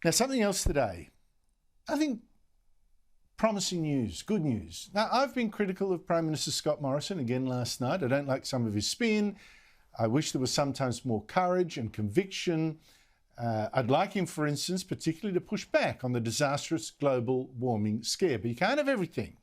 Now, something else today. I think promising news, good news. Now, I've been critical of Prime Minister Scott Morrison again last night. I don't like some of his spin. I wish there was sometimes more courage and conviction. I'd like him, for instance, particularly to push back on the disastrous global warming scare. But you can't have everything.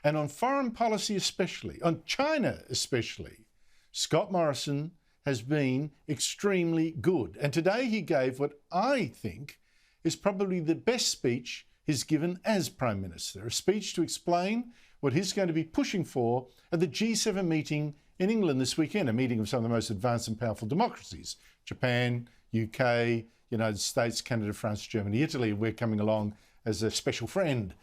And on foreign policy especially, on China especially, Scott Morrison has been extremely good. And today he gave what I think is probably the best speech he's given as Prime Minister, a speech to explain what he's going to be pushing for at the G7 meeting in England this weekend, a meeting of some of the most advanced and powerful democracies: Japan, UK, United States, Canada, France, Germany, Italy. We're coming along as a special friend.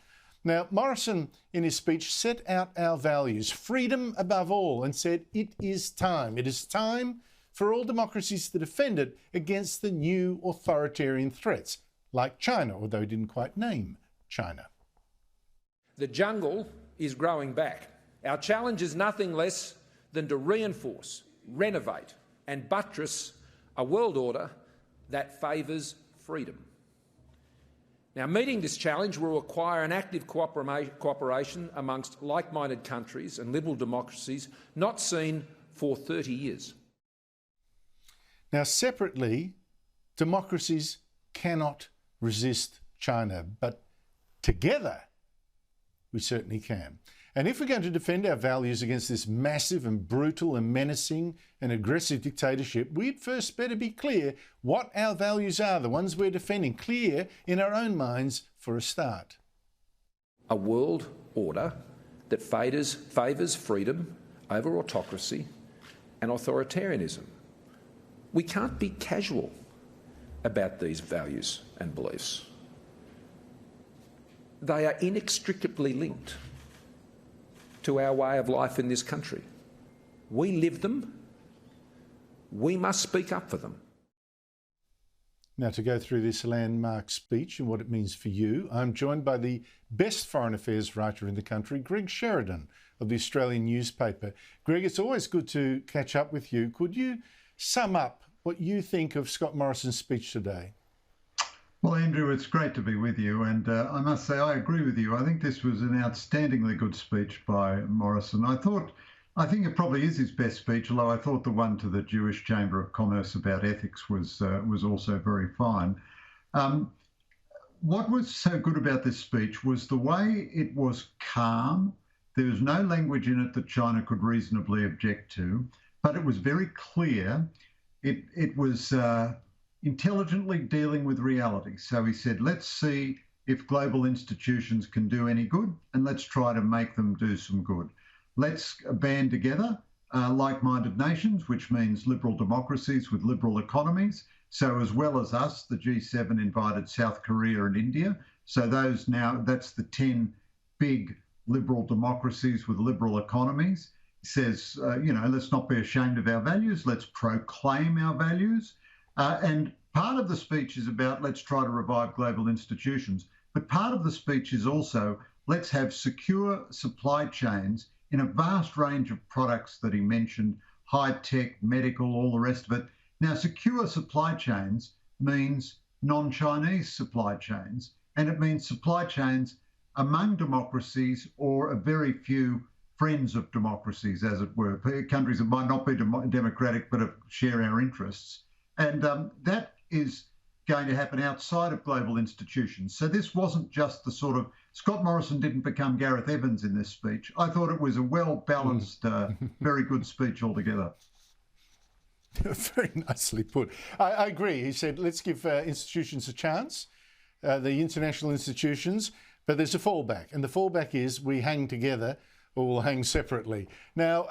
Now, Morrison, in his speech, set out our values, freedom above all, and said it is time. It is time for all democracies to defend it against the new authoritarian threats, like China, although he didn't quite name China. The jungle is growing back. Our challenge is nothing less than to reinforce, renovate and buttress a world order that favours freedom. Now, meeting this challenge will require an active cooperation amongst like-minded countries and liberal democracies not seen for 30 years. Now, separately, democracies cannot resist China, but together we certainly can. And if we're going to defend our values against this massive and brutal and menacing and aggressive dictatorship, we'd first better be clear what our values are, the ones we're defending, clear in our own minds for a start. A world order that favours freedom over autocracy and authoritarianism. We can't be casual about these values and beliefs. They are inextricably linked to our way of life in this country. We live them. We must speak up for them. Now, to go through this landmark speech and what it means for you, I'm joined by the best foreign affairs writer in the country, Greg Sheridan of the Australian newspaper. Greg, it's always good to catch up with you. Could you sum up what you think of Scott Morrison's speech today? Well, Andrew, it's great to be with you, and I must say I agree with you. I think this was an outstandingly good speech by Morrison. I think it probably is his best speech, although I thought the one to the Jewish Chamber of Commerce about ethics was also very fine. What was so good about this speech was the way it was calm. There was no language in it that China could reasonably object to, but it was very clear. It was intelligently dealing with reality. So he said, let's see if global institutions can do any good, and let's try to make them do some good. Let's band together like-minded nations, which means liberal democracies with liberal economies. So as well as us, the G7 invited South Korea and India. So that's the 10 big liberal democracies with liberal economies. He says, let's not be ashamed of our values. Let's proclaim our values. And part of the speech is about let's try to revive global institutions. But part of the speech is also let's have secure supply chains in a vast range of products that he mentioned, high-tech, medical, all the rest of it. Now, secure supply chains means non-Chinese supply chains, and it means supply chains among democracies or a very few friends of democracies, as it were, countries that might not be democratic but share our interests. And that is going to happen outside of global institutions. So this wasn't just the sort of, Scott Morrison didn't become Gareth Evans in this speech. I thought it was a well-balanced, very good speech altogether. Very nicely put. I agree. He said, let's give institutions a chance, the international institutions, but there's a fallback. And the fallback is we hang together or we'll hang separately. Now,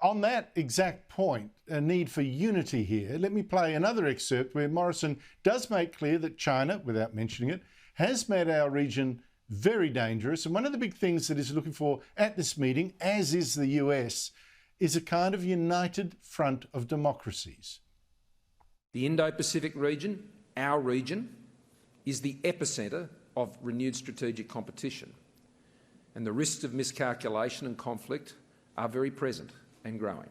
on that exact point, a need for unity here, let me play another excerpt where Morrison does make clear that China, without mentioning it, has made our region very dangerous. And one of the big things that he's looking for at this meeting, as is the US, is a kind of united front of democracies. The Indo-Pacific region, our region, is the epicentre of renewed strategic competition. And the risks of miscalculation and conflict are very present and growing.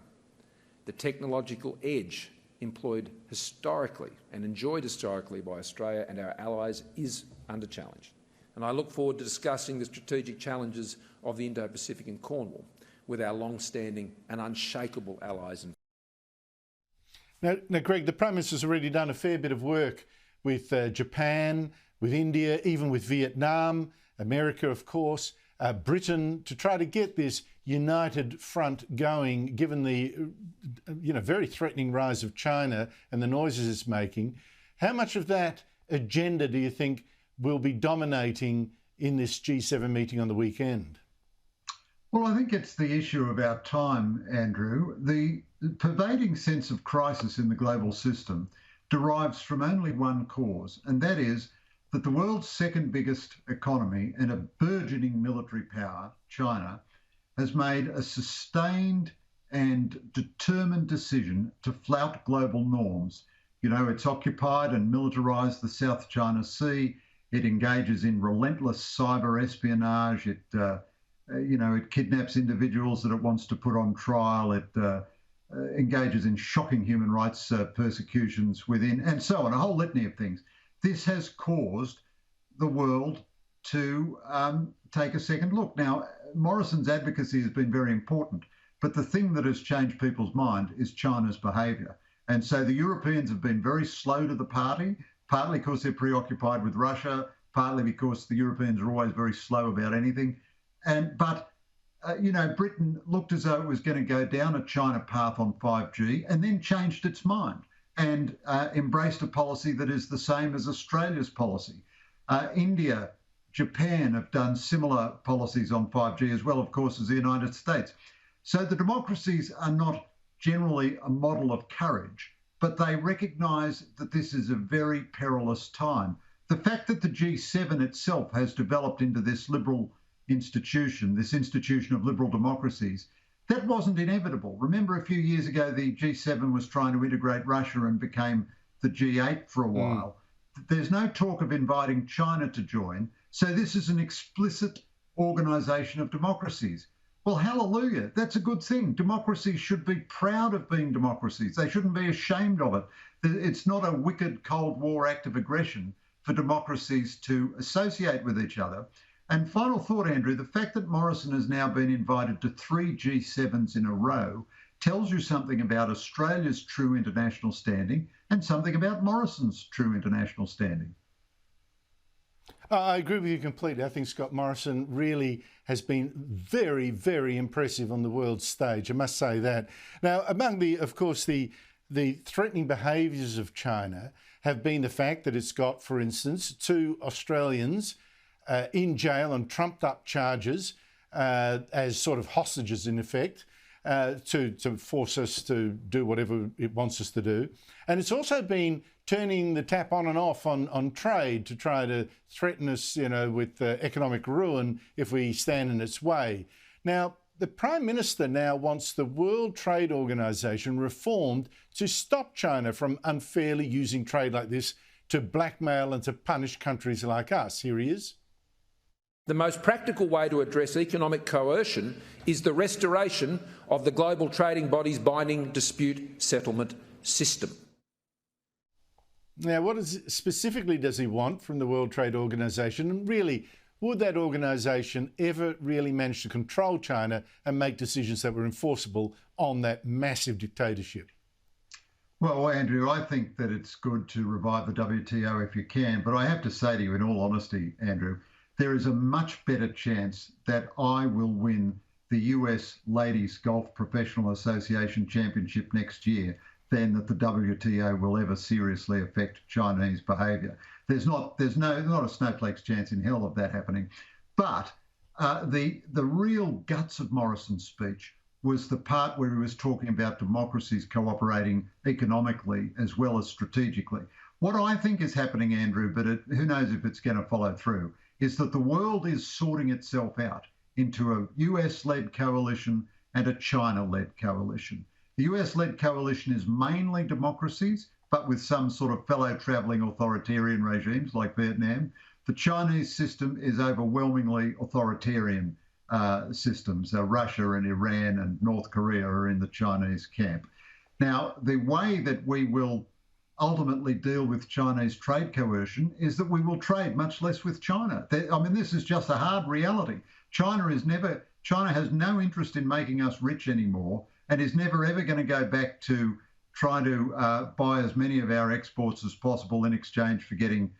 The technological edge employed historically and enjoyed historically by Australia and our allies is under challenge. And I look forward to discussing the strategic challenges of the Indo-Pacific and Cornwall with our long-standing and unshakable allies. Now, Greg, the Prime Minister's already done a fair bit of work with Japan, with India, even with Vietnam, America, of course, Britain, to try to get this united front going, given the very threatening rise of China and the noises it's making. How much of that agenda do you think will be dominating in this G7 meeting on the weekend? Well, I think it's the issue of our time, Andrew. The pervading sense of crisis in the global system derives from only one cause, and that is that the world's second biggest economy and a burgeoning military power, China, has made a sustained and determined decision to flout global norms. You know, it's occupied and militarized the South China Sea. It engages in relentless cyber espionage. It kidnaps individuals that it wants to put on trial. It engages in shocking human rights persecutions within, and so on, a whole litany of things. This has caused the world to take a second look. Now, Morrison's advocacy has been very important, but the thing that has changed people's mind is China's behaviour. And so the Europeans have been very slow to the party, partly because they're preoccupied with Russia, partly because the Europeans are always very slow about anything. But Britain looked as though it was going to go down a China path on 5G and then changed its mind and embraced a policy that is the same as Australia's policy. India, Japan have done similar policies on 5G as well, of course, as the United States. So the democracies are not generally a model of courage, but they recognise that this is a very perilous time. The fact that the G7 itself has developed into this liberal institution, this institution of liberal democracies, that wasn't inevitable. Remember, a few years ago, the G7 was trying to integrate Russia and became the G8 for a while. There's no talk of inviting China to join. So this is an explicit organisation of democracies. Well, hallelujah, that's a good thing. Democracies should be proud of being democracies. They shouldn't be ashamed of it. It's not a wicked Cold War act of aggression for democracies to associate with each other. And final thought, Andrew, the fact that Morrison has now been invited to 3 G7s in a row tells you something about Australia's true international standing and something about Morrison's true international standing. I agree with you completely. I think Scott Morrison really has been very, very impressive on the world stage. I must say that. Now, among the threatening behaviours of China have been the fact that it's got, for instance, 2 Australians in jail on trumped-up charges as sort of hostages, in effect, to force us to do whatever it wants us to do. And it's also been turning the tap on and off on trade to try to threaten us, with economic ruin if we stand in its way. Now, the Prime Minister now wants the World Trade Organization reformed to stop China from unfairly using trade like this to blackmail and to punish countries like us. Here he is. The most practical way to address economic coercion is the restoration of the global trading body's binding dispute settlement system. Now, what specifically does he want from the World Trade Organization? And really, would that organisation ever really manage to control China and make decisions that were enforceable on that massive dictatorship? Well, Andrew, I think that it's good to revive the WTO if you can, but I have to say to you in all honesty, Andrew, there is a much better chance that I will win the US Ladies Golf Professional Association Championship next year than that the WTO will ever seriously affect Chinese behaviour. There's not a snowflake's chance in hell of that happening. But the real guts of Morrison's speech was the part where he was talking about democracies cooperating economically as well as strategically. What I think is happening, Andrew, but who knows if it's going to follow through, is that the world is sorting itself out into a US-led coalition and a China-led coalition. The US-led coalition is mainly democracies, but with some sort of fellow travelling authoritarian regimes like Vietnam. The Chinese system is overwhelmingly authoritarian systems. Russia and Iran and North Korea are in the Chinese camp. Now, the way that we will ultimately deal with Chinese trade coercion is that we will trade much less with China. I mean, this is just a hard reality. China has no interest in making us rich anymore and is never ever going to go back to trying to buy as many of our exports as possible in exchange for getting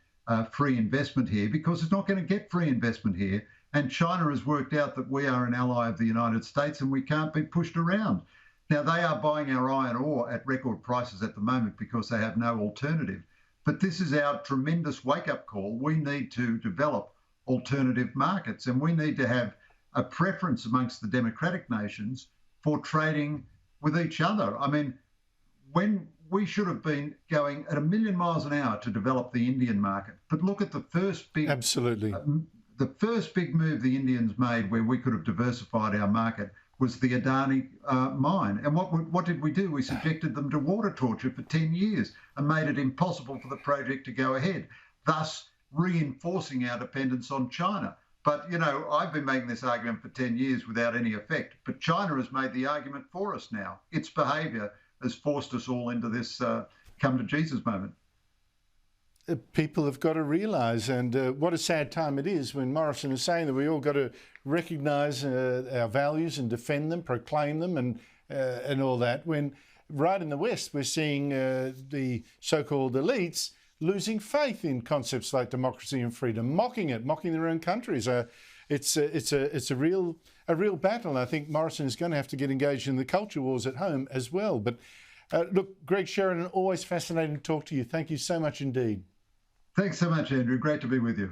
free investment here, because it's not going to get free investment here. And China has worked out that we are an ally of the United States and we can't be pushed around. Now, they are buying our iron ore at record prices at the moment because they have no alternative. But this is our tremendous wake-up call. We need to develop alternative markets, and we need to have a preference amongst the democratic nations for trading with each other. I mean, when we should have been going at 1,000,000 miles an hour to develop the Indian market. But look at the first big... Absolutely. The first big move the Indians made where we could have diversified our market was the Adani mine. And what did we do? We subjected them to water torture for 10 years and made it impossible for the project to go ahead, thus reinforcing our dependence on China. But, you know, I've been making this argument for 10 years without any effect, but China has made the argument for us now. Its behaviour has forced us all into this come to Jesus moment. People have got to realise, and what a sad time it is when Morrison is saying that we all got to recognise our values and defend them, proclaim them, and all that, when right in the West we're seeing the so-called elites losing faith in concepts like democracy and freedom, mocking their own countries. It's a real battle. And I think Morrison is going to have to get engaged in the culture wars at home as well. But look, Greg Sheridan, always fascinating to talk to you. Thank you so much indeed. Thanks so much, Andrew. Great to be with you.